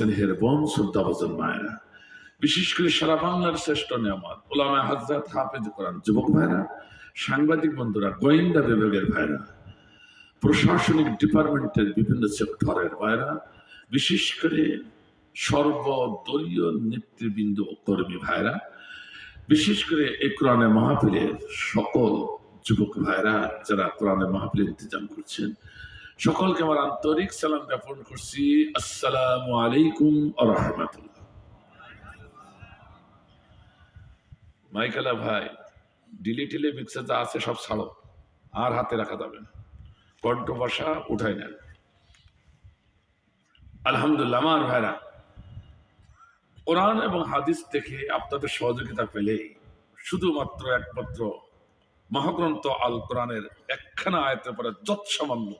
স্নেহের বোন শ্রদ্ধাভাজন মায়েরা, বিশেষ করে সারা বাংলার শ্রেষ্ঠ নিয়ামত ওলামায়ে হযরত হাফেজ কোরআন যুবক ভাইরা, সাংবাদিক বন্ধুরা, গোয়েন্দা বিভাগের ভাইরা, প্রশাসনিক ডিপার্টমেন্টের বিভিন্ন সেক্টরের ভাইরা, বিশেষ করে সর্বদলীয় নেতৃবৃন্দ ও কর্মী ভাইরা, বিশেষ করে এই কোরআনের মাহফিলের সকল যুবক ভাইরা যারা কোরআনের মাহফিল ইন্তজাম করছেন, সকলকে আমার আন্তরিক সালাম জ্ঞাপন করছি। আসসালামু আলাইকুম ওয়া রাহমাতুল্লাহ। মাইকেলা ভাই, ডিলে মিক্সে যা আছে সব ছাড়ো, আর হাতে রাখা যাবে না, কণ্ঠ ভাষা উঠাই নেন। আলহামদুলিল্লাহ আমার ভাইরা, কোরআন এবং হাদিস থেকে আপনাদের সহযোগিতা পেলেই শুধুমাত্র একমাত্র মহাগ্রন্থ আল কোরআনের একখানা আয়াতের পরে যৎসামান্য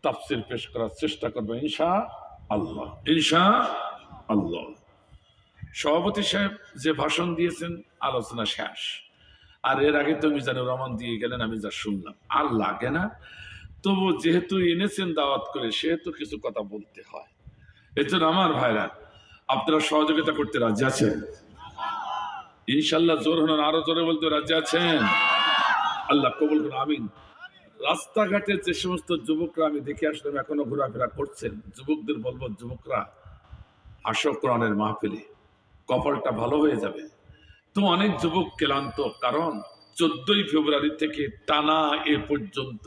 তাফসীর পেশ করার চেষ্টা করবে ইনশাআল্লাহ। ইনশাআল্লাহ। সভাপতি সাহেব যে ভাষণ দিয়েছেন, আলোচনা শেষ। আর এর আগে তো মিজানুর রহমান দিয়ে গেলেন, আমি যা শুনলাম আর লাগে না। তবু যেহেতু এনেছেন দাওয়াত করে, সেহেতু কিছু কথা বলতে হয়। এর জন্য আমার ভাইরা, আপনারা সহযোগিতা করতে রাজি আছেন? ইনশাল্লাহ। জোর হন, আরো জোরে বলতে রাজি আছেন? আল্লাহ কবুল করুন, আমিন। রাস্তাঘাটে যে সমস্ত যুবকরা আমি দেখে আসলাম এখনো ঘোরাফেরা করছেন, যুবকদের বলবো, যুবকরা আসো কোরআনের মাহফিলে, কপালটা ভালো হয়ে যাবে। তো অনেক যুবক ক্লান্ত, কারণ 14ই ফেব্রুয়ারি থেকে টানা এ পর্যন্ত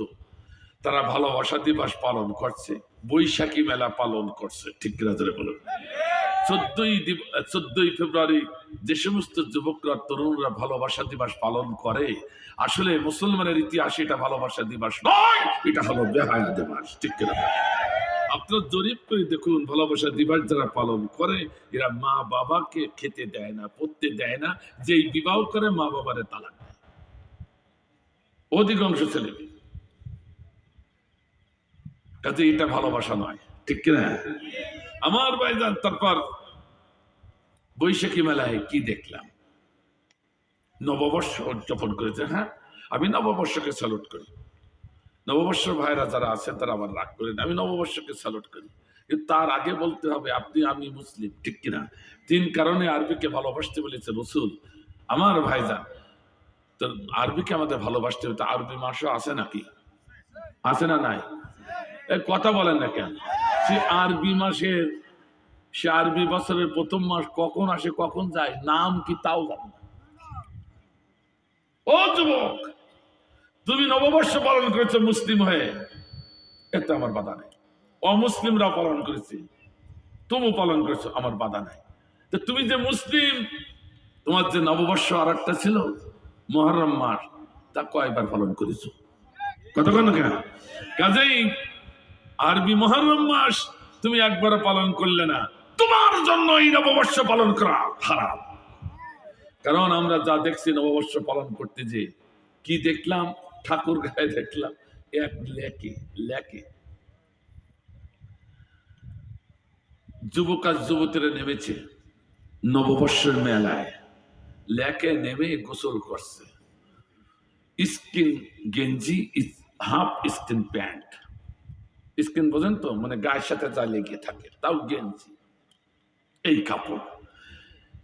তারা ভালোবাসা দিবস পালন করছে, বৈশাখী মেলা পালন করছে। ঠিক কিনা ধরে বলুন। 14ই ফেব্রুয়ারি যে সমস্ত যুবকরা, তরুণরা ভালোবাসা দিবস পালন করে, আসলে মুসলমানের ইতিহাসে এটা ভালোবাসা দিবস নয়, এটা হলো বেহায়া দিবস। ঠিক কিনা? আপনার জরিপ করে দেখুন, ভালোবাসা দিবস যারা পালন করে, এরা মা বাবাকে খেতে দেয় না, পড়তে দেয় না, যেই বিবাহ করে মা বাবারে তালাক দেয় অধিকাংশ ছেলে। কাজে এটা ভালোবাসা নয়। ঠিক কিনা আমার ভাইজান? তারপর বৈশাখী মেলায় কি দেখলাম, নববর্ষ উদযাপন করেছে। হ্যাঁ, আমি নববর্ষকে স্যালুট করি। নববর্ষ ভাইরা যারা আছেন তারা আমার রাগ করেন, আমি নববর্ষকে স্যালুট করি। কিন্তু তার আগে বলতে হবে আপনি আমি মুসলিম। ঠিক কিনা? 3 কারণে আরবিকে ভালোবাসতে বলেছে রসুল। আমার ভাইজান, তো আরবিকে আমাদের ভালোবাসতে হবে। তো আরবি মাসও আছে নাকি? আছে না নাই? কথা বলেন না কেন? সে আরবি মাসের, সে আরবি বছরের প্রথম মাস কখন আসে কখন যায়, নাম কি তাও জানে না। ও যুবক, তুমি নববর্ষ পালন করেছো মুসলিম হয়ে, এতে আমার বাধা নেই। অমুসলিমরা পালন করেছে, তুমিও পালন করেছো, আমার বাধা নাই। তো তুমি যে মুসলিম, তোমার যে নববর্ষ আর একটা ছিল মুহররম মাস, তা কয়বার পালন করেছো? কতক্ষণ কেন? কাজেই আরবি মুহররম মাস তুমি একবার পালন করলে না, তোমার জন্য এই নববর্ষ পালন করা হারাম। কারণ আমরা যা দেখছি নববর্ষ পালন করতে, যে কি দেখলাম, ঠাকুর গায়ে দেখলাম এক লেকে যুবক আর যুবতীরা নেমেছে নববর্ষের মেলায়, লেকে নেমে গোসল করছে, স্কিন গেঞ্জি, হাফ স্কিন প্যান্ট। স্কিন বোঝেন তো, মানে গায়ের সাথে যা লেগে থাকে, তাও গেঞ্জি। এই কাপড়,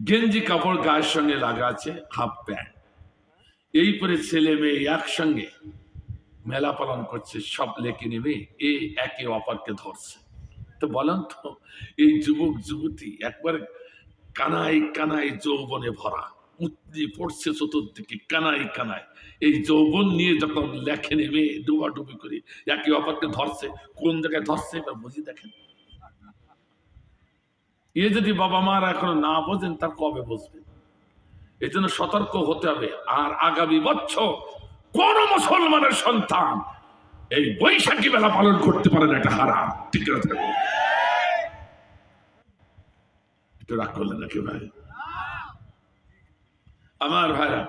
গেঞ্জি কাপড় গায়ের সঙ্গে লাগা আছে, হাফ প্যান্ট। এই পরে ছেলে মেয়ে একসঙ্গে মেলা পালন করছে, সব লেকে নেমে এই একে অপরকে ধরছে। তো বলেন তো, এই যুবক যুবতী একবার কানাই কানাই যৌবনে ভরা, উতলি পড়ছে চতুর্দিকে, কানাই কানাই এই যৌবন নিয়ে যখন লেখে নেমে ডুবাডুবি করে একে অপরকে ধরছে, কোন জায়গায় ধরছে এবার বুঝি দেখেন। এ যদি বাবা মারা এখনো না বোঝেন, তার কবে বুঝবেন? এই জন্য সতর্ক হতে হবে। আর আগামী বছর কোন মুসলমানের সন্তান এই বৈশাখী মেলা পালন করতে পারে না, এটা হারাম। ঠিক আছে? একটু রাগ করলেন নাকি ভাই? আমার ভাইরা,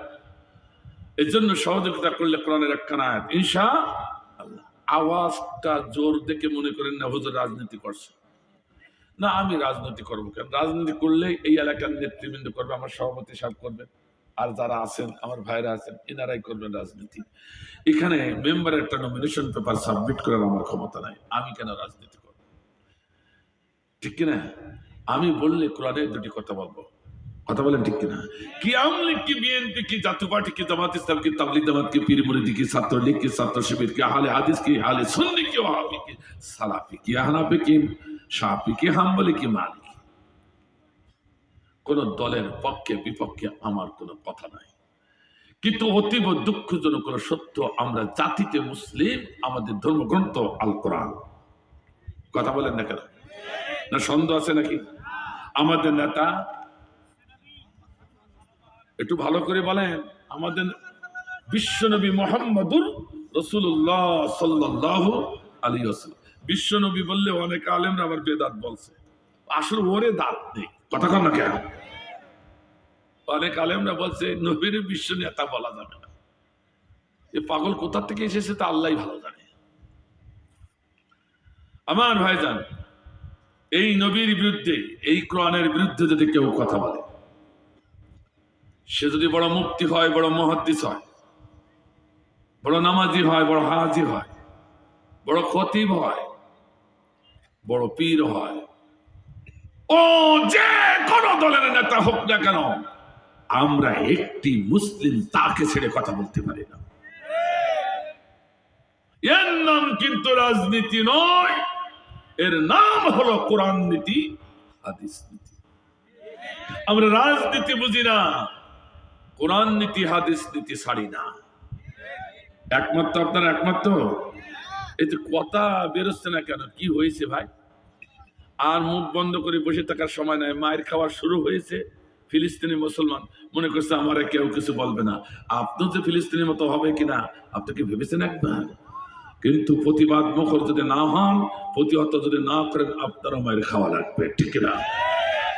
এই জন্য সহযোগিতা করলে কোরআনের একখানা আয়াত ইনশাআল্লাহ। আওয়াজটা জোর দেখে মনে করেন না হুজুর রাজনীতি করছে। না, আমি রাজনীতি করবো কেন? রাজনীতি করলে এই এলাকার নেতৃবৃন্দ করবে, আমার সভাপতি সাহেব করবেন, আর যারা আছেন আমার ভাইরা আছেন এনারাই করবেন রাজনীতি। এখানে মেম্বারের একটা নমিনেশন পেপার সাবমিট করার আমার ক্ষমতা নাই, আমি কেন রাজনীতি করব? ঠিক কিনা? আমি বললে কোরআনের দুটি কথা বলবো, কথা বলেন ঠিক কিনা? কি আওয়ামী লীগ, কি বিএনপি, কি জাতীয় পার্টি, কি জামাত ইসলাম, কি তাবলিগ জামাত, কি পীর মুরিদি, কি ছাত্রলীগ, কি ছাত্র শিবির, কি আহলে হাদিস, কি আহলে সুন্নি, কি ওয়াহাবি, কি সালাফি, কি হানাফি, কি শাফি, কি হাম্বলি, কি মালিকি, কোন দলের পক্ষে বিপক্ষে আমার কোনো কথা নাই। কিন্তু অতীব দুঃখজনক সত্য, আমরা জাতিতে মুসলিম, আমাদের ধর্মগ্রন্থ আল কোরআন। কথা বলেন না কেন? না সন্দেহ আছে নাকি? আমাদের নেতা একটু ভালো করে বলেন, আমাদের বিশ্বনবী মুহাম্মদুর রাসূলুল্লাহ সাল্লাল্লাহু আলাইহি ওয়াসাল্লাম। বিশ্বনবী বললে অনেক আলেমরা আবার বেদাত বলছে, আসলে ওরে দাঁত নেই। কথা কন না কেন? অনেক আলেমরা বলছে নবীর বিশ্ব নেতা বলা যাবে না। এ পাগল কোথা থেকে এসেছে তা আল্লাহই ভালো জানে। আমার ভাইজান, এই নবীর বিরুদ্ধে, এই কোরআনের বিরুদ্ধে যদি কেউ কথা বলে, সে যদি বড় মুফতি হয়, বড় মুহাদ্দিস হয়, বড় নামাজি হয়, বড় হাজি হয়, বড় খতিব হয়, বড় পীর হয়, ও যে কোন দলের নেতা হোক না কেন, আমরা একটি মুসলিম তাকে ছেড়ে কথা বলতে পারি না। এর নাম কিন্তু রাজনীতি নয়, এর নাম হলো কোরআন নীতি, হাদিস নীতি। আমরা রাজনীতি বুঝি না, কোরআন নীতি হাদিস নীতি ছাড়ি না। একমাত্র আপনার একমাত্র এই যে কথা বেরোচ্ছে না কেন, কি হয়েছে ভাই? আর মুখ বন্ধ করে বসে থাকার সময় নাই, মায়ের খাওয়া শুরু হয়েছে। ফিলিস্তিনি মুসলমান মনে করছে আমারে কেউ কিছু বলবে না। আপনি যে ফিলিস্তিনের মতো হবে কিনা আপনি কি ভেবেছেন একবার? কিন্তু প্রতিবাদ মুখর যদি না হন, প্রতিহত যদি না করেন, আপনারও মায়ের খাওয়া লাগবে, ঠিক না?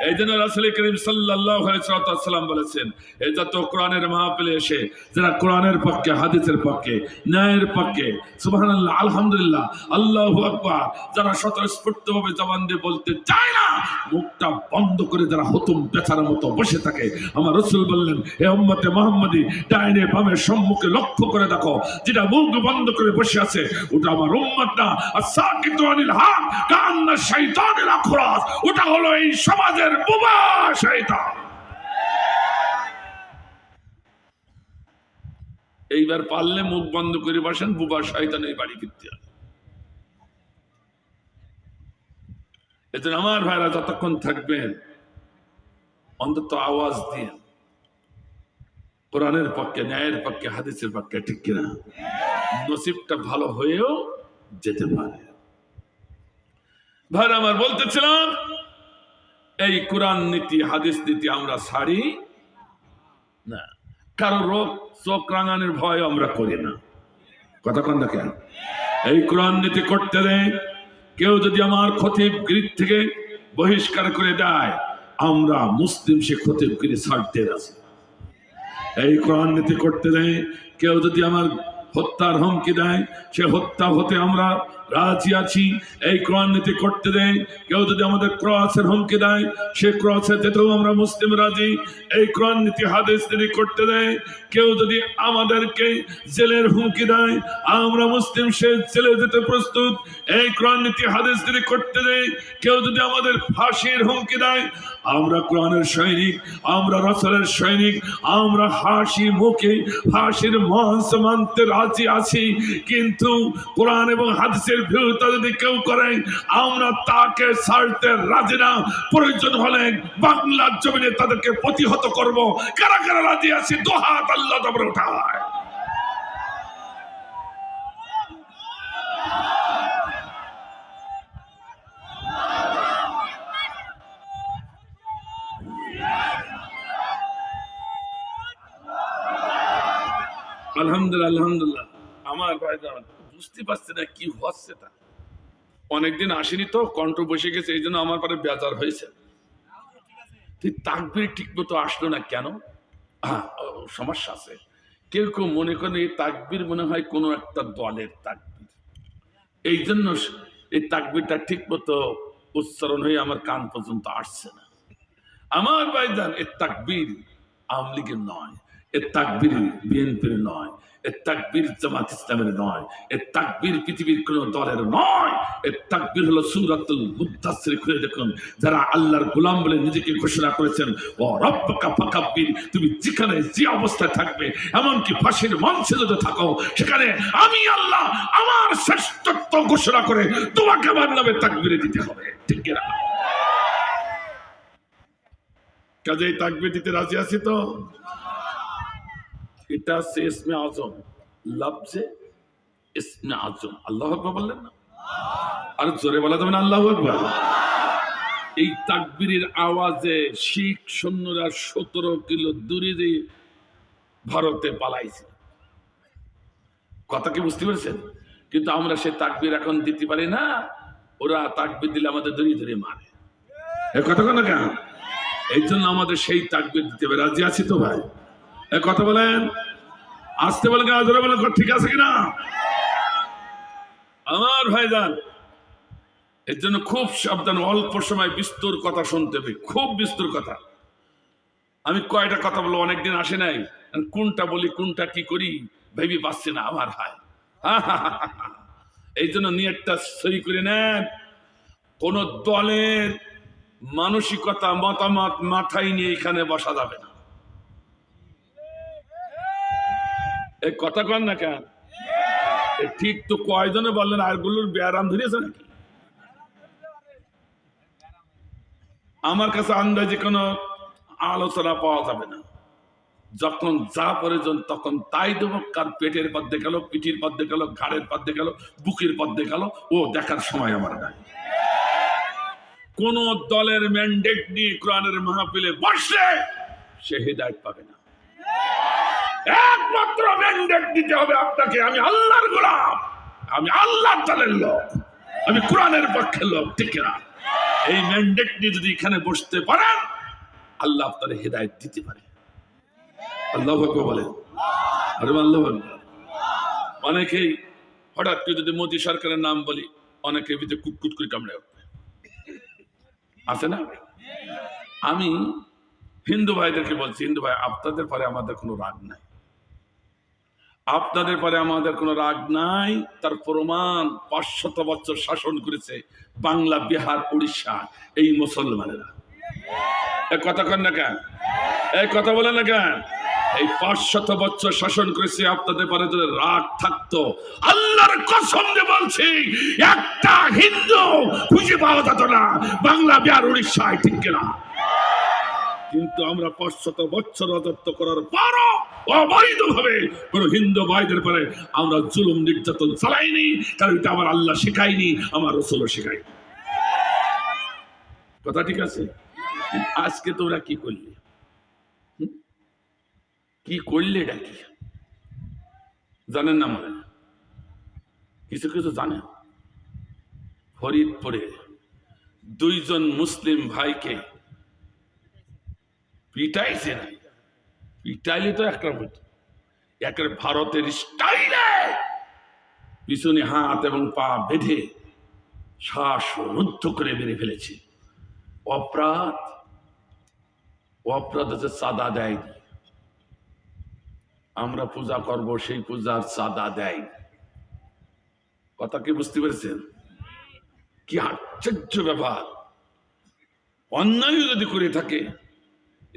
এই জন্য রাসূল করিম সাল্লাল্লাহু আলাইহি ওয়াসাল্লাম বলেছেন, এই যত কোরআনের মাহফিলে এসে যারা কোরআনের পক্ষে, হাদিসের পক্ষে, ন্যায়ের পক্ষে, সুবহানাল্লাহ, আলহামদুলিল্লাহ, আল্লাহু আকবার, যারা স্বতঃস্ফূর্তভাবে জবান দিয়ে বলতে চায় না, মুখটা বন্ধ করে যারা হুতুম বেচারার মতো বসে থাকে, আমার রাসূল বললেন, হে উম্মতে মুহাম্মাদি, ডাইনে বামে সম্মুখে লক্ষ্য করে দেখো, যেটা মুখ বন্ধ করে বসে আছে ওটা আমার উম্মত না। আস-সাকিতু আনিল হক কান্না শাইতানিল আখরাস, ওটা হলো এই সমাজের বুবা শয়তান। এইবার পারলে মুখ বন্ধ করে বসেন, বুবা শয়তানের বাড়ি ফিরতে হবে। এজন্য আমার ভাইরা যতক্ষণ থাকবেন অন্তত আওয়াজ দিন কোরআনের পক্ষে, ন্যায়ের পক্ষে, হাদিসের পক্ষে, ঠিক কিনা? নসিবটা ভালো হয়েও যেতে পারে। ভাই আমার বলতেছিলাম, এই কোরআন নীতি হাদিস নীতি আমরা ছাড়ি না। কারো রোগ চোখ রাঙানোর ভয় আমরা করি না। কথা কন না কেন? এই কোরআন নীতি করতে দেয়, কেউ যদি আমার খতিব গিরিত থেকে বহিষ্কার করে দেয়, আমরা মুসলিম সে খতিব গিরি ছাড়তে আছি। এই কোরআন নীতি করতে দেয়, কেউ যদি আমার হত্যার হুমকি দেয়, সে হত্যা হতে আমরা রাজি আছি। এই কোরআন নীতি করতে দেয়, কেউ যদি আমাদের ক্রসের হুমকি দেয়, সে ক্রসে যেতেও আমরা মুসলিম রাজি। এই কোরআন নীতি হাদিস নীতি করতে দেয়, কেউ যদি আমাদেরকে জেলের হুমকি দেয়, আমরা মুসলিম সে জেলে যেতে প্রস্তুত। এই কোরআন নীতি হাদিস নীতি করতে দেয়, কেউ যদি আমাদের ফাঁসির হুমকি দেয়, আমরা কোরআনের সৈনিক, আমরা রাসূলের সৈনিক, আমরা হাসি মুখে ফাঁসির মঞ্চ মানতে রাজি আছি। কিন্তু কোরআন এবং হাদিসের বিরোধিতা যদি কেউ করে, আমরা তাকে ছাড়তে রাজি না। প্রয়োজন হলে বাংলার জমিনে তাদেরকে প্রতিহত করব। কারা কারা রাজি আছে? দুহাত আল্লাহ তাআলা উঠায়। আলহামদুলিল্লাহ, আলহামদুলিল্লাহ। আমার ভাই বুঝতে পারছে না কি হচ্ছে। তা অনেকদিন আসেনি তো, কণ্ঠ বসে গেছে, এই জন্য আমার পরে বেজার হয়েছে। তুই তাকবীর ঠিক মতো আসলো না কেন? সমস্যা আছে। কেউ কেউ মনে করেন এই তাকবীর মনে হয় কোনো একটা দলের তাকবীর, এই জন্য এই তাকবীরটা ঠিক মতো উচ্চারণ হয়ে আমার কান পর্যন্ত আসছে না। আমার ভাইজান, এর তাকবীর আওয়ামী লীগের নয়, এর তাকবীর বিএনপির নয়, এ তাকবীর জামাত ইসলামের নয়, এ তাকবীর পৃথিবীর কোন দলের নয়। এ তাকবীর হলো সূরাতুল মুদ্দাসসির, খুলে দেখুন, যারা আল্লাহর গোলাম বলে নিজেকে ঘোষণা করেছেন, ও রব্বাকা ফাকাব্বির, তুমি যেখানে যে অবস্থায় থাকবে, এমনকি ফাঁসির মঞ্চে যদি থাকো, সেখানে আমি আল্লাহ আমার শ্রেষ্ঠত্ব ঘোষণা করে তোমাকে আমার নামে তাকবীর দিতে হবে, ঠিক না? কাজেই তাকবীর দিতে রাজি আছি তো? এটা হচ্ছে ইসমে আজম, লফজে ইসমে আজম। আল্লাহু আকবার বললেন না? আর জোরে বলা যাবে না আল্লাহু আকবার? এই তাকবীরের আওয়াজে শিখ সৈন্যরা 17 কিলো দূরে দিয়ে ভারতে পালাইছে। কথা কি বুঝতে পেরেছেন? কিন্তু আমরা সেই তাকবীর এখন দিতে পারি না। ওরা তাকবীর দিলে আমাদের দড়িয়ে ধরে মারে। এ কথা কেন কেন? এই জন্য আমাদের সেই তাকবীর দিতে হবে। রাজি আছি তো ভাই? এ কথা বলেন, আসতে বলেন, জোরে বলেন, ঠিক আছে কিনা আমার ভাইজান? এর জন্য খুব সাবধান, অল্প সময় বিস্তর কথা শুনতে হবে, খুব বিস্তর কথা। আমি কয়টা কথা বলবো, অনেকদিন আসে নাই, কোনটা বলি কোনটা কি করি ভেবে পাচ্ছি না আমার ভাই। এই জন্য নিয়তটা সই করে নেন। কোন দলের মানসিকতা মতামত মাথায় নিয়ে এখানে বসা যাবে না। এই কথা কন না কেন? ঠিক তো কয়জনে বললেন, আরগুলোর ব্যায়াম ধরিয়েছে নাকি? আমার কাছে আন্দাজে কোনো আলোচনা পাওয়া যাবে না। যখন যা প্রয়োজন তখন তাই দেব। কার পেটের পথ দেখালো, পিঠির পথ দেখালো, ঘাড়ের পথ দেখালো, বুকের পথ দেখালো, ও দেখার সময় আমার নাই। কোন দলের ম্যান্ডেট নিয়ে কোরআনের মাহফিলে বসলে সে হিদায়াত পাবে না। একমাত্র ম্যান্ডেট দিতে হবে আপনাকে, আমি আল্লাহর গোলাম, আমি আল্লাহর দলের লোক, আমি কোরআনের পক্ষের লোক, ঠিক না? এই ম্যান্ডেট নিয়ে যদি এখানে বসতে পারেন, আল্লাহ আপনার হিদায়াত দিতে পারে। আল্লাহু আকবার বলেন, আরে আল্লাহু আকবার। অনেকেই হঠাৎ করে যদি মোদী সরকারের নাম বলি, অনেকে ভিতরে কুটকুট করে কামড়ে উঠবে, আছে না? আমি হিন্দু ভাইদেরকে বলছি, হিন্দু ভাই, আপনাদের পরে আমাদের কোনো রাগ নাই, আপনাদের পরে আমাদের কোনো রাগ নাই। তার প্রমাণ 500 বছর শাসন করেছে বাংলা, বিহার, উড়িষ্যা এই মুসলমানেরা। এই কথা কন না কেন? এই কথা বলেন না কেন? এই 500 বছর শাসন করেছে, আপনাদের পরে যদি রাগ থাকতো, আল্লাহর কসম দিয়ে বলছি, একটা হিন্দু খুঁজে পাওয়া যেত না বাংলা, বিহার, উড়িষ্যায়, ঠিক কিনা? কিন্তু আমরা 500 বছর রাজত্ব করার পরও অবৈধভাবে কোন হিন্দু ভাইদের পরে আমরা জুলুম নির্যাতন চালাইনি, কারণ এটা আমার আল্লাহ শেখায়নি, আমার রাসূলও শেখায়নি। কথা ঠিক আছে? আজকে তোরা কি করলি? কি করলে এটা কি জানেন না? মনে কিছু কিছু জানেন। ফরিদপুরে 2 জন মুসলিম ভাইকে পিটাইছে না? পিটাইলে তো একটা একের ভারতের স্টাইলে পিছনে হাত এবং পা বেঁধে শ্বাসরুদ্ধ করে মেরে ফেলেছে। অপরাধ হচ্ছে চাঁদা দেয়নি। আমরা পূজা করব, সেই পূজার চাঁদা দেয়। কথা কি বুঝতে পেরেছেন? কি আশ্চর্য ব্যাপার! অন্যায় যদি করে থাকে,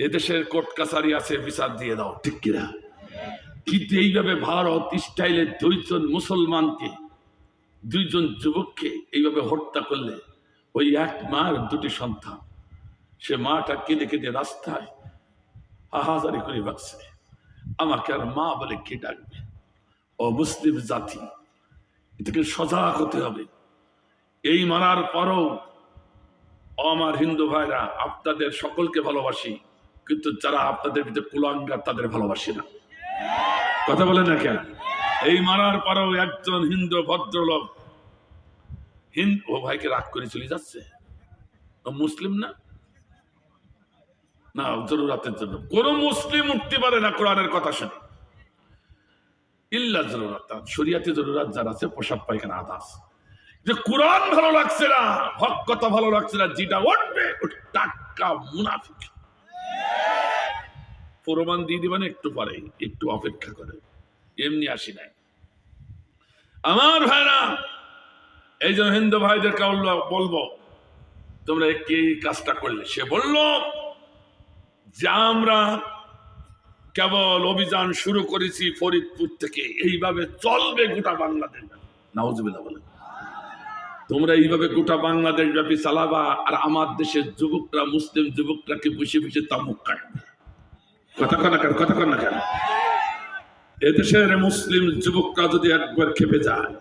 এদেশের কোর্ট কাছারি আছে, বিচার দিয়ে দাও, ঠিক কিনা? কিন্তু এইভাবে ভারত স্টাইলে 2 জন মুসলমানকে, 2 জন যুবককে এইভাবে হত্যা করলে, ওই এক মার 2টি সন্তান, সে মাটা কেঁদে কেঁদে রাস্তায় হাহাজারি করে বাঁচছে। আমাকে আর মা বলে কে ডাকবে? ও মুসলিম জাতি, এটাকে সজাগ হতে হবে। এই মারার পরও আমার হিন্দু ভাইরা, আপনাদের সকলকে ভালোবাসি, কিন্তু যারা আপনাদের ভিতরে কুলাঙ্গার তাদের ভালোবাসি না। কথা বলেন না কেন? এই মারার পরেও একজন হিন্দু ভদ্রলোক ও ভাইকে রাগ করে চলে যাচ্ছে, ও মুসলিম না, না জরুরাতের জন্য কোন মুসলিম উঠতে পারে না কোরআনের কথা শুনে, ইল্লা জরুরাত, শরিয়াতে জরুরাত যার আছে, পোশাক পায়খানা আদাস। যে কোরআন ভালো লাগছে না, হক কথা ভালো লাগছে না, যেটা উঠবে টাটকা মুনাফিক। প্রমাণ দিয়ে দিবেন একটু পরে, একটু অপেক্ষা করে। এমনি আসি নাই। আমার ভাইরা, এই যে হিন্দু ভাইদেরকে বলবো, তোমরা কি কাজটা করলে? সে বলল যে আমরা কেবল অভিযান শুরু করেছি ফরিদপুর থেকে, এইভাবে চলবে গোটা বাংলাদেশ। নাউজুবিল্লাহ বলে, তোমরা এইভাবে গোটা বাংলাদেশ ব্যাপী চালাবা, আর আমার দেশের যুবকরা, মুসলিম যুবকরাকে বসে বসে তামুক কাটবে। কথা কন না কেন, কথা কন না কেন? এদেশের মুসলিম যুবকরা যদি একবার খেপে যায়,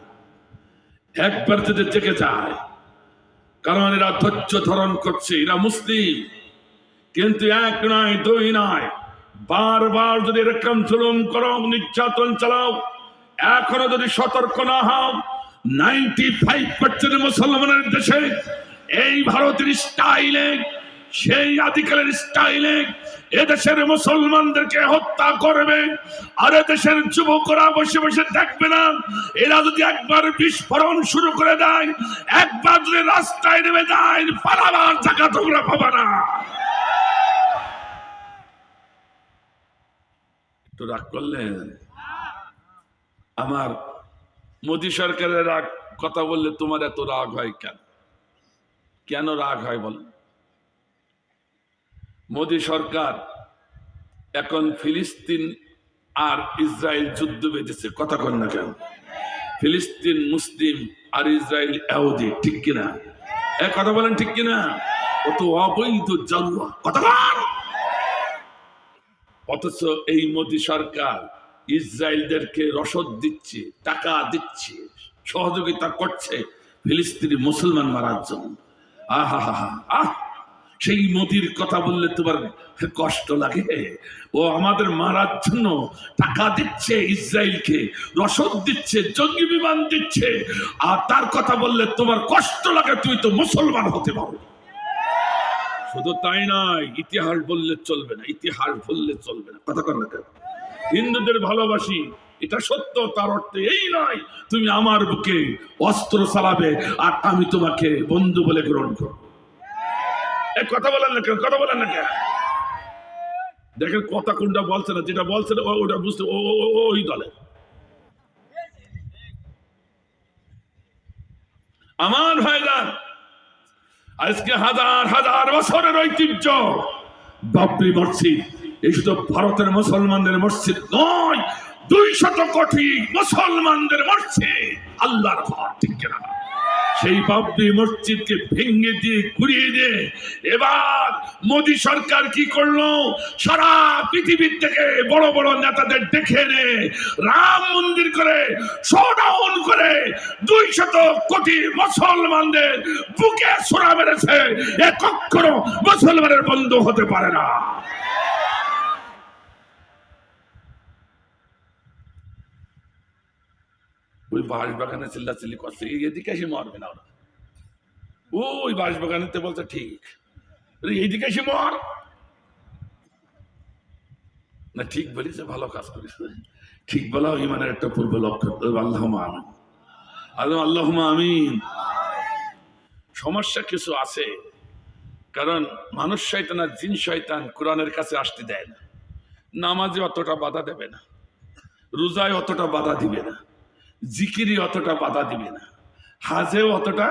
একবার যদি জেগে যায়, কারণ এরা ধৈর্য ধারণ করছে, এরা মুসলিম, কিন্তু এক নয় দুই নয়, বারবার যদি এরকম জুলুম করো, নির্যাতন চালাও, এখনো যদি সতর্ক না হও, 95% মুসলমানের দেশে এই ভারতের স্টাইলে, সেই আদিকালের স্টাইলে এদেশের মুসলমানদেরকে হত্যা করবে। আর এদেশের যুবকরা বসে বসে দেখবে না। এরা যদি একবার বিস্ফোরণ শুরু করে দেয়, একবার যদি রাস্তায় নেমে যায়, পালাবার জায়গা তোমরা পাবা না। একটু রাগ করলেন? আমার মোদী সরকারের রাগ কথা বললে তোমার এত রাগ হয় কেন? কেন রাগ হয় বল? মোদী সরকার এখন ফিলিস্তিন আর ইসরায়েল যুদ্ধ বেঁধেছে, কথা কন না কেন? ফিলিস্তিন মুসলিম আর ইসরায়েল ইহুদি, ঠিক কিনা? কথা বলেন ঠিক কিনা? কত অবৈধ জালুয়া, কথা বল। অথচ এই মোদী সরকার ইসরায়েলদেরকে রসদ দিচ্ছে, টাকা দিচ্ছে, সহযোগিতা করছে ফিলিস্তিনি মুসলমান মারার জন্য। আহা হা হা আহ, সেই মোদির কথা বললে তোমার কষ্ট লাগে? ও আমাদের মারার জন্য টাকা দিচ্ছে, ইসরায়েলকে রসদ দিচ্ছে, জঙ্গি বিমান দিচ্ছে, আর তার কথা বললে তোমার কষ্ট লাগে? তুই তো মুসলমান হতে পারো। শুধু তাই নয়, ইতিহাস বললে চলবে না, ইতিহাস বললে চলবে না, কথা কর না কেন? হিন্দুদের ভালোবাসি, এটা সত্য, তার অর্থ এই নয় তুমি আমার বুকে অস্ত্র চালাবে আর আমি তোমাকে বন্ধু বলে গ্রহণ করব। কথা বলেন না কেন, কথা বলেন না কেন? দেখেন কথা কোনটা বলছে না, যেটা বলছে না ওটা বুঝতে ওই দলে। আমার ভাইরা, আজকে হাজার হাজার বছরের ঐতিহ্য বাবরি মসজিদ, এই শুধু ভারতের মুসলমানদের মসজিদ নয়, 200 কোটি মুসলমানদের মসজিদ, আল্লাহর ঘর, ঠিক কিনা? সেই বাবরি মসজিদকে ভেঙে দিয়ে ঘুরিয়ে দিয়ে এবার মোদী সরকার কি করলো? সারা পৃথিবীর থেকে বড় বড় নেতাদের ডেকে এনে রাম মন্দির করে শোডাউন করে 200 কোটি মুসলমানদের বুকে ছোড়া মেরেছে। এ কখনো মুসলমানের বন্ধু হতে পারে না। ওই বাঁশবাগানে চিল্লাচিল্লি করছে, এদিকে এসে মারবে না ওরা। ওই বাঁশবাগানেতে বলছে ঠিক, এইদিকে এসে মার না। ঠিক বলেছে, ভালো কাজ করেছে। ঠিক বলা ইমানের একটা পূর্ব লক্ষ্য। আল্লাহুম্মা আমিন, আল্লাহুম্মা আমিন। সমস্যা কিছু আছে, কারণ মানুষ শয়তান আর জিন শয়তান কোরআনের কাছে আসতে দেয় না। নামাজে অতটা বাধা দেবে না, রোজায় অতটা বাধা দিবে না, জিকিরি অতটা বাধা দিবে না, হাজেও অতটা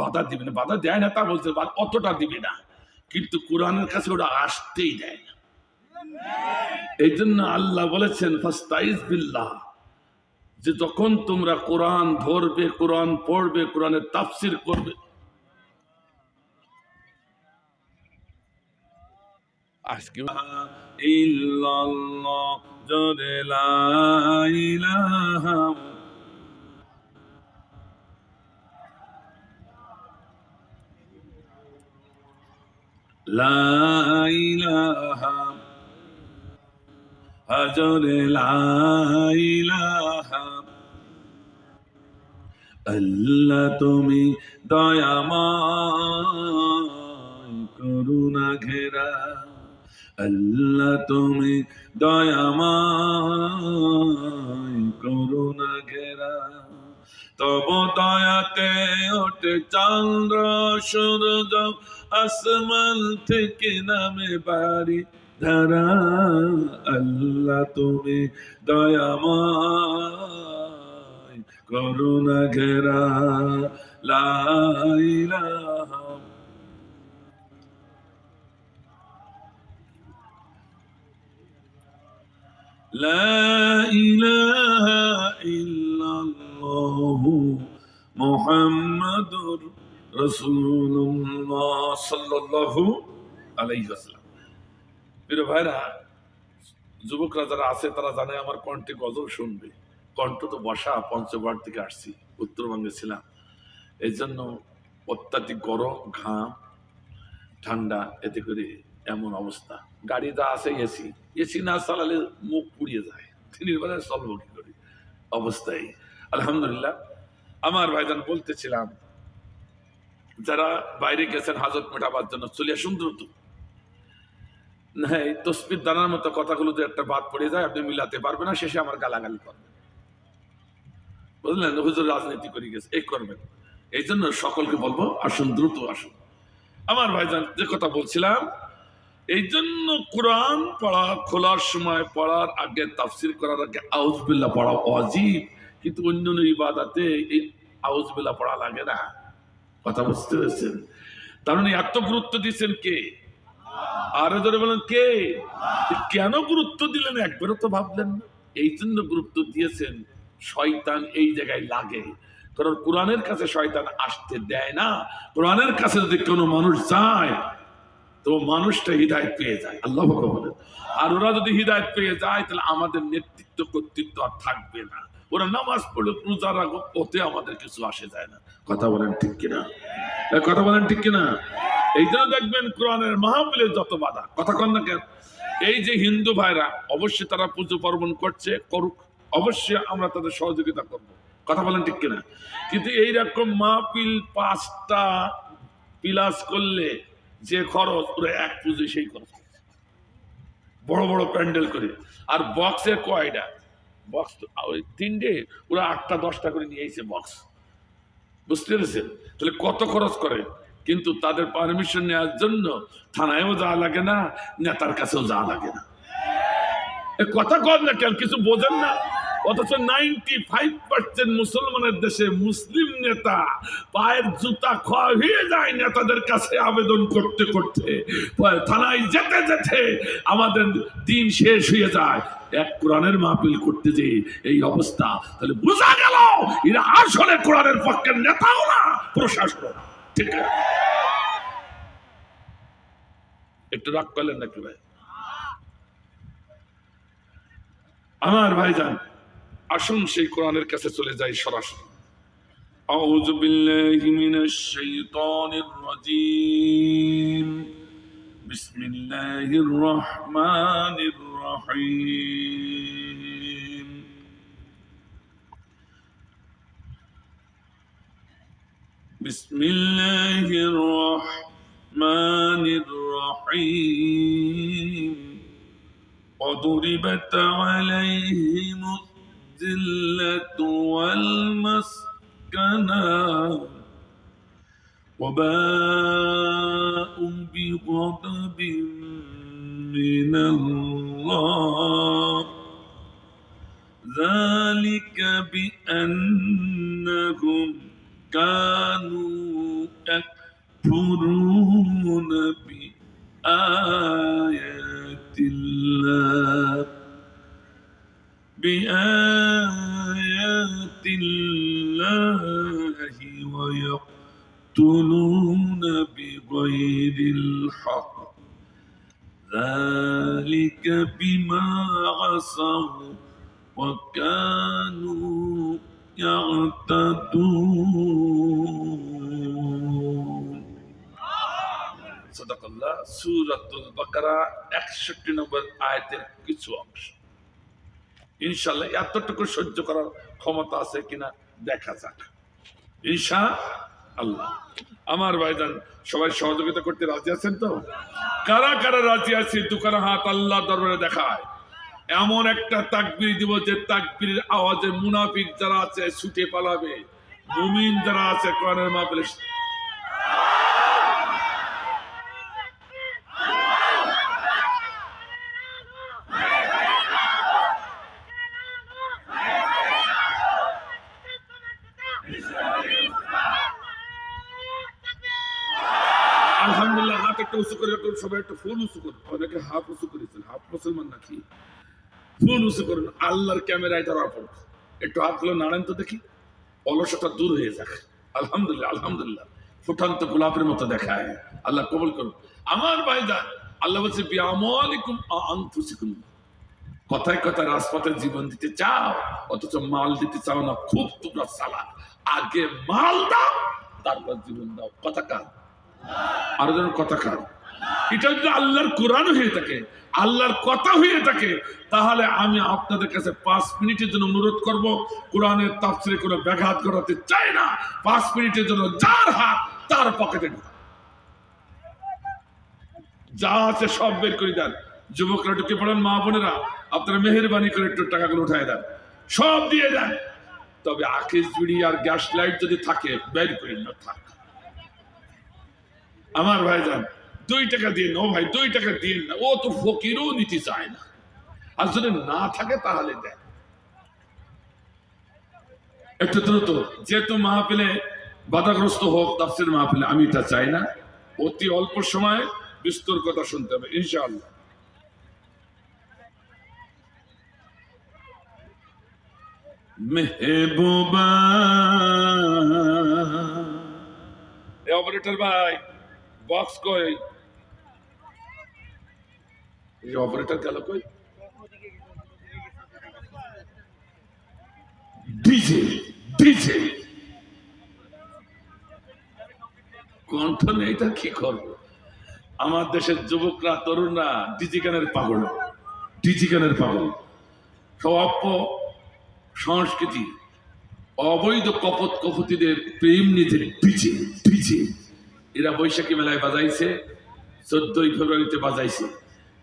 বাধা দিবে না। বাধা দেয় না তা বলছে, অতটা দিবে না, কিন্তু কোরআনের কাছে ওরা আসতেই দেয় না। এই জন্য আল্লাহ বলেছেন ফাস্তাইজ বিল্লাহ, যে যখন তোমরা কোরআন ধরবে, কোরআন পড়বে, কোরআনের তাফসির করবে, আজকে ইল্লাল্লাহ জোরে লা ইলাহা লা ইলাহা জোরে লা ইলাহা। আল্লাহ তুমি দয়াময় করুণা ঘেরা, আল্লাহ তুমি দয়াময় করুণা ঘেরা। তব দয়াতে ওঠে চন্দ্র সূর্য, আসমান থেকে নামে বাড়ি ধারা আল্লাহ তুমি দয়াময় করুণা ঘেরা লা ইলাহা লা ইলাহা ইল্লাল্লাহু মুহাম্মাদুর রাসূলুল্লাহ সাল্লাল্লাহু আলাইহি ওয়াসাল্লাম। প্রিয় ভাইরা, যুবকরা যারা আছে তারা জানে আমার কণ্ঠে গজল শুনবে। কণ্ঠ তো বসা, পঞ্চগড় থেকে আসছি, উত্তরবঙ্গে ছিলাম, এই জন্য অত্যাধিক গরম, ঘাম, ঠান্ডা, এতে করে এমন অবস্থা। গাড়ি যা আছে এসি, এসি না চালালে মুখ পুড়িয়ে যায়, দিনের বেলায় চলবো কি করি অবস্থায়। আলহামদুলিল্লাহ, আমার ভাইজান বলতেছিলাম যারা বাইরে গেছেন হাজত মেটাবার জন্য চলে আসুন দ্রুত। হ্যাঁ, তসবির দানার মতো কথাগুলো যে একটা বাদ পড়ে যায়, আপনি মিলাতে পারবেন না, শেষে আমার গালাগালি করবেন, বুঝলেন? হুজুর রাজনীতি করে গেছে, এই করবেন। এই জন্য সকলকে বলবো আসুন, দ্রুত আসুন। আমার ভাইজান যে কথা বলছিলাম, এই জন্য কোরআন পড়া খোলার সময় পড়ার আগে, তাফসির করার আগে আউযুবিল্লাহ পড়া ওয়াজিব, কিন্তু অন্যান্য ইবাদাতে এই আউযুবিল্লাহ পড়া লাগে না। কথা বুঝতে পেরেছেন? তার মানে এত গুরুত্ব দিচ্ছেন কে? আরো ধরে বলেন কে? কেন গুরুত্ব দিলেন একবারও তো ভাবলেন না? এই জন্য গুরুত্ব দিয়েছেন, শয়তান এই জায়গায় লাগে, কারণ কোরআনের কাছে শয়তান আসতে দেয় না। কোরআনের কাছে যদি কোনো মানুষ যায় তো মানুষটা হৃদায়ত পেয়ে যায়, আল্লাহ বলেন। আর ওরা যদি হৃদায়ত পেয়ে যায় তাহলে আমাদের নেতৃত্ব কর্তৃত্ব আর থাকবে না। ওরা নামাজ পড়লে রোজা রাখো, ওতে আমাদের কিছু আসে যায় না। কথা বলেন ঠিক কিনা? কথা বলেন ঠিক কিনা? এই জন্য দেখবেন কোরআনের মাহফিলে যত বাধা, কথা কন না কেন? এই যে হিন্দু ভাইরা, অবশ্যই তারা পুজো পার্বণ করছে, করুক, অবশ্যই আমরা তাদের সহযোগিতা করব, কথা বলেন ঠিক কিনা? কিন্তু এইরকম মাহফিল 5টা পিলাস করলে যে খরচ, ওরা এক পুজো সেই খরচ, বড় বড় প্যান্ডেল করে। আর বক্সের কয়টা বক্স, ওই 3টে, ওরা 8টা 10টা করে নিয়ে এসে বক্স, বুঝতে পেরেছেন? তাহলে কত খরচ করে। কিন্তু তাদের পারমিশন নেওয়ার জন্য থানায়ও যাওয়া লাগে না, নেতার কাছেও যাওয়া লাগে না। কথা কর না কেন? কিছু বোঝেন না? অথচ 95% মুসলমানের দেশে মুসলিম নেতা পায়ের জুতা ক্ষয় হয়ে যায় নেতাদের কাছে আবেদন করতে করতে, থানায় যেতে যেতে আমাদের দিন শেষ হয়ে যায়। এক কোরআনের মাহফিল করতে যে এই অবস্থা, তাহলে বোঝা গেল এরা আসলে কোরআনের পক্ষের নেতাও না, প্রশাসন। ঠিক আছে? একটু রাগ করলেন নাকি ভাই? আমার ভাইজান, আসুন সেই কোরআনের কাছে চলে যাই সরাসরি। আউযু বিল্লাহি মিনাশ শাইতানির রাজীম। বিসমিল্লাহির রহমানির রহিম। বিসমিল্লাহির রহমানির রহিম। وضربت عليهم الذلة والمسكنة وباءوا بغضب من الله ذلك بأنهم كانوا يكفرون بآيات الله ويقتلون بغير الحق ذلك بما عصوا وكانوا يعتدون। সাদাকাল্লাহ। সূরাতুল বাকারা 61 নম্বর আয়াতের কিছু অংশ। ইনশাআল্লাহ এতটুকু সহ্য করার ক্ষমতা আছে কিনা দেখা যাক, ইনশাআল্লাহ। আমার ভাইজান সবাই সহযোগিতা করতে রাজি আছেন তো? কারা কারা রাজি আছে দুখানা হাত আল্লাহ দরবারে দেখায়। এমন একটা তাকবীর দিব যে তাকবীরের আওয়াজে মুনাফিক যারা আছে ছুটে পালাবে, মুমিন যারা আছে কোরআনের মাহফিলে হাতটা উঁচু করে রাখুন, সবাই একটু ফুল উঁচু করুন, অনেকে হাফ উঁচু করেছেন, হাফ মুসলমান নাকি, ফুল উঁচু করুন, আল্লাহর ক্যামেরায় ধরা পড়ুন, একটু হাতগুলো নাড়েন তো দেখি, অলসতা দূর হয়ে যাক। আলহামদুলিল্লাহ আলহামদুলিল্লাহ, ফুটান্ত গোলাপের মতো দেখায়, আল্লাহ কবুল করুন। আমার ভাইজান, আল্লাহ বলছে বিআমালিকুম আনফুসিকুম, কথায় কথায় রাজপথে জীবন দিতে চাও অথচ মাল দিতে চাও না, খুব তোমরা চালাক, আগে মাল দাও তারপর জীবন দাও। কথা কার? আরো যেন কথা কার? এটা যদি আল্লাহর কোরআন হয়ে থাকে, আল্লাহর কথা হয়ে থাকে, তাহলে আমি আপনাদের কাছে 5 মিনিটের জন্য অনুরোধ করব, কোরআনের তাফসীরে কোনো ব্যাঘাত ঘটাতে চাই না, 5 মিনিটের জন্য যার হাত তার পকেটে যা আছে সব বের করে দেন। যুবকরা ঢুকে পড়েন, মা বোনেরা আপনারা মেহেরবানি করে একটু টাকাগুলো উঠায় দেন, সব দিয়ে দেন। তবে আকিস বিড়ি আর গ্যাস লাইট যদি থাকে বের করে না থাক। আমার ভাইজান 2 টাকা দিয়ে নো ভাই, 2 টাকা দিয়ে না, ও তো ফকিরও নিতে চায় না, আর যদি না থাকে তাহলে দেন একটু দ্রুত। যেহেতু মাহফিলে বাধাগ্রস্ত হোক তাফসীর মাহফিলে, আমি এটা চাই না, অতি অল্প সময় বিস্তর কথা শুনতে হবে ইনশাআল্লাহ। মেহবুবা, অপারেটর ভাই বক্স কই, অপারেটর গেল কই, ডিজে ডিজে কণ্ঠ নেই, এটা কি করবো? আমার দেশের যুবকরা তরুণরা ডিজি গানের পাগল, ডিজি গানের পাগল, সব সংস্কৃতি, অবৈধ কপত কপতিদের প্রেম নিতে ডিজে ডিজে। এরা বৈশাখী মেলায় বাজাইছে, 14ই ফেব্রুয়ারিতে বাজাইছে।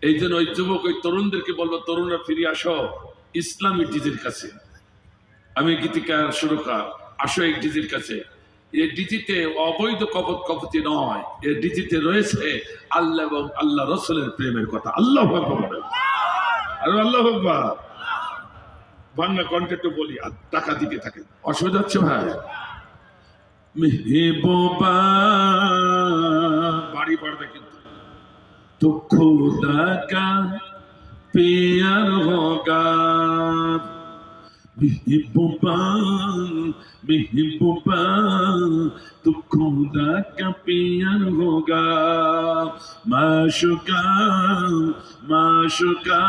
এই জন্য ওই যুবক ওই তরুণদেরকে বলবো, তরুণরা ফিরে আসো ইসলামী ডিজির কাছে। আমি গীতিকার সুরকার, আসো এই ডিজির কাছে। এই ডিজিতে অবৈধ কপত কপতি নয়, এই ডিজিতে রয়েছে আল্লাহ এবং আল্লাহ রসুলের প্রেমের কথা। আল্লাহ আকবার, আর আল্লাহ আকবার। বাংলা কন্টেন্ট বলি আর টাকা দিতে থাকে, অসুবিধা হচ্ছে ভাই? মেহবুবা, বাড়ি পড়বে কিন্তু, তো খুদা কা প্যার হোগা, महबूबा महबूबा तो खुदा का प्यार होगा, माशुका माशुका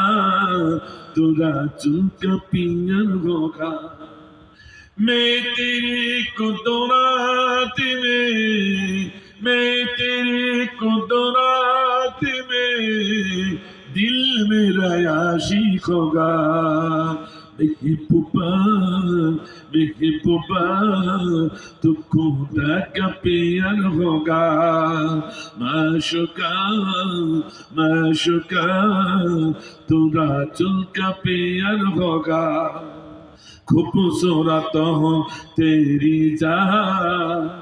तो राजू का प्यार होगा। मैं तेरे को दोरात में, मैं तेरे को दोरात में, दिल मेरा आशिक होगा। महबूबा महबूबा तो खुदा का प्यार होगा, माशुका माशुका तो राजुल का प्यार होगा। खूबसूरत हो तेरी जहाँ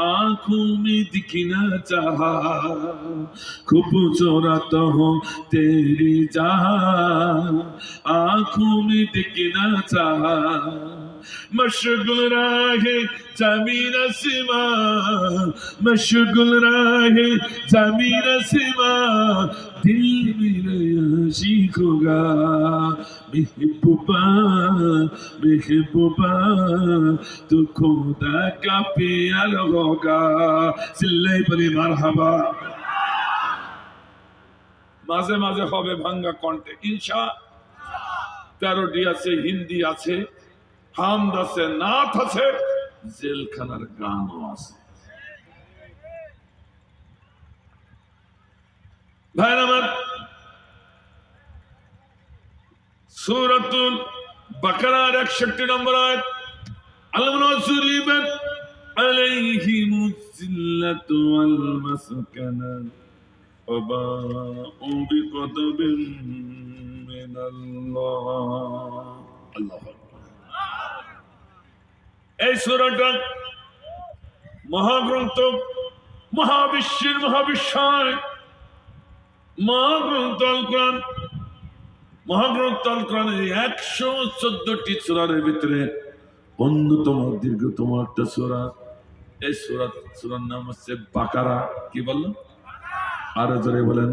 आंखों में दिखना चाहा, खूबसूरत हो तेरी जहाँ आंखों में दिखना चाहा। मशगुल राहे जमीन सिमा, मशगुल राहे जमीन सिमा, दिल मेरा आशिक होगा। महबूबा महबूबा तो खुदा का प्यार होगा। চিল্লাই বলি মারহাবা। মাঝে মাঝে হবে ভাঙ্গা কণ্ঠে ইনশা, প্যারোডি আছে, হিন্দি আছে, হামদ আছে, নাথ আছে, জেলখানার গানও আছে। ভাই আমার, সূরাতুল বাকারার 61 নম্বর আয়াত, আল্লাহ রাসূলিবাত আলাইহিমুস জিল্লাতু ওয়াল মাসকানা ওয়া বাউ বিগদাবিন মিনাল্লাহ। আল্লাহু আকবার। এই সূরাটা মহাগ্রন্থ, মহাবিশ্বের মহাবিশ্বয় মহাগ্রন্থ আল কোরআন, মহাগ্রন্থ আল কোরআনের 114টি সূরার ভিতরে অন্যতম দীর্ঘতম একটা সূরা। এই সূরার নাম হচ্ছে বাকারা। কি বললো? আরো জোরে বলেন